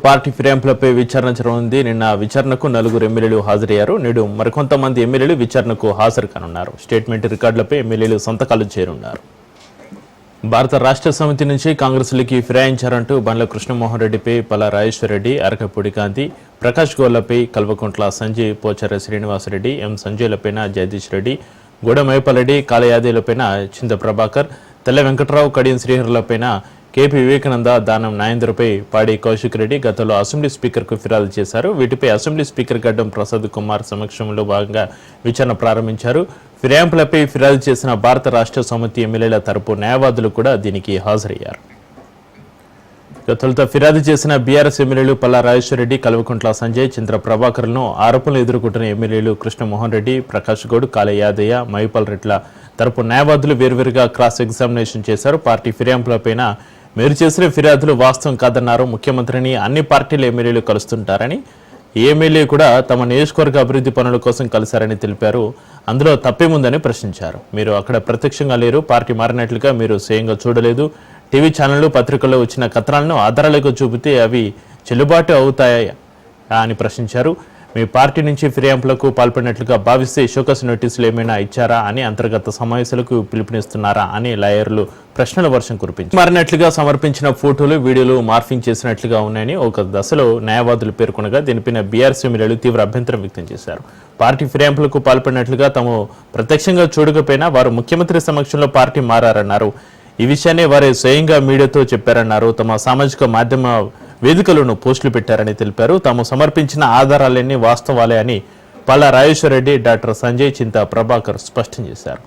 Party ఫిర్యాదులపై విచారణ జరగనుంది. నిన్న విచారణకు 4 ఎమ్మెల్యేలు హాజరయ్యారు. నేడు మరికొంతమంది ఎమ్మెల్యేలు విచారణకు హాజరు కానున్నారు. స్టేట్మెంట్ రికార్డులపై ఎమ్మెల్యేలు సంతకాలు చేరున్నారు. భారత రాష్ట్ర సమితి నుంచి కాంగ్రెస్లోకి ఫిరాయించారంటూ బండ్ల కృష్ణమోహన్ రెడ్డిపై పల్లా రాజేశ్వర్ రెడ్డి, అరకపూడి గాంధీ, ప్రకాష్ గౌడ్లపై కల్వకుంట్ల సంజయ్, పోచార శ్రీనివాసరెడ్డి, ఎం సంజయ్లపైన జగదీష్ రెడ్డి, గూడ మైపాలరెడ్డి, కాళయాదేలపైన చింత ప్రభాకర్, తెల్ల వెంకట్రావు, కడియం శ్రీహరులపైన కేపీ వివేకానంద, దానం నాయేంద్రపై పాడి కౌశిక్ రెడ్డి గతంలో అసెంబ్లీ స్పీకర్కు ఫిర్యాదు చేశారు. వీటిపై అసెంబ్లీ స్పీకర్ గడ్డం ప్రసాద్ కుమార్ సమక్షంలో భాగంగా విచారణ ప్రారంభించారు. ఫిర్యాదులపై ఫిర్యాదు చేసిన భారత రాష్ట్ర సమితి ఎమ్మెల్యేల తరపు న్యాయవాదులు కూడా దీనికి హాజరయ్యారు. తొలుత ఫిర్యాదు చేసిన బీఆర్ఎస్ ఎమ్మెల్యేలు పల్లా రాజేశ్వర్ రెడ్డి, కల్వకుంట్ల సంజయ్, చింద్ర ప్రభాకర్లను ఆరోపణలు ఎదుర్కొంటున్న ఎమ్మెల్యేలు కృష్ణమోహన్ రెడ్డి, ప్రకాష్ గౌడ్, కాళ యాదయ్య, మైపాల్ రెడ్ల తరపు న్యాయవాదులు వేర్వేరుగా క్రాస్ ఎగ్జామినేషన్ చేశారు. పార్టీ ఫిర్యాదులపైన మీరు చేసిన ఫిర్యాదులు వాస్తవం కాదన్నారు. ముఖ్యమంత్రిని అన్ని పార్టీల ఎమ్మెల్యేలు కలుస్తుంటారని, ఏ ఎమ్మెల్యే కూడా తమ నియోజకవర్గ అభివృద్ధి పనుల కోసం కలిశారని తెలిపారు. అందులో తప్పేముందని ప్రశ్నించారు. మీరు అక్కడ ప్రత్యక్షంగా లేరు, పార్టీ మారినట్లుగా మీరు స్వయంగా చూడలేదు. టీవీ ఛానళ్లు, పత్రికల్లో వచ్చిన కథనాలను ఆధారాలుగా చూపితే అవి చెల్లుబాటు అవుతాయా అని ప్రశ్నించారు. మీ పార్టీ నుంచి ఫిర్యాదులకు పాల్పడినట్లుగా భావిస్తే షోకస్ నోటీసులు ఏమైనా ఇచ్చారా అని, అంతర్గత సమావేశాలకు పిలుపునిస్తున్నారా అని లాయర్లు ప్రశ్నల వర్షం కురిపించారు. మారినట్లుగా సమర్పించిన ఫోటోలు, వీడియోలు మార్ఫింగ్ చేసినట్లుగా ఉన్నాయని ఒక దశలో న్యాయవాదులు పేర్కొనగా దీనిపైన బీఆర్ఎస్ ఎమ్మెల్యేలు తీవ్ర అభ్యంతరం వ్యక్తం చేశారు. పార్టీ ఫిర్యాదులకు పాల్పడినట్లుగా తాము ప్రత్యక్షంగా చూడకపోయినా వారు ముఖ్యమంత్రి సమక్షంలో పార్టీ మారన్నారు. ఈ విషయాన్ని వారే స్వయంగా మీడియాతో చెప్పారన్నారు. తమ సామాజిక మాధ్యమ వేదికలను పోస్టులు పెట్టారని తెలిపారు. తాము సమర్పించిన ఆధారాలన్నీ వాస్తవాలే అని పల్లా రాజేశ్వర్ రెడ్డి, డాక్టర్ సంజయ్, చింత ప్రభాకర్ స్పష్టం చేశారు.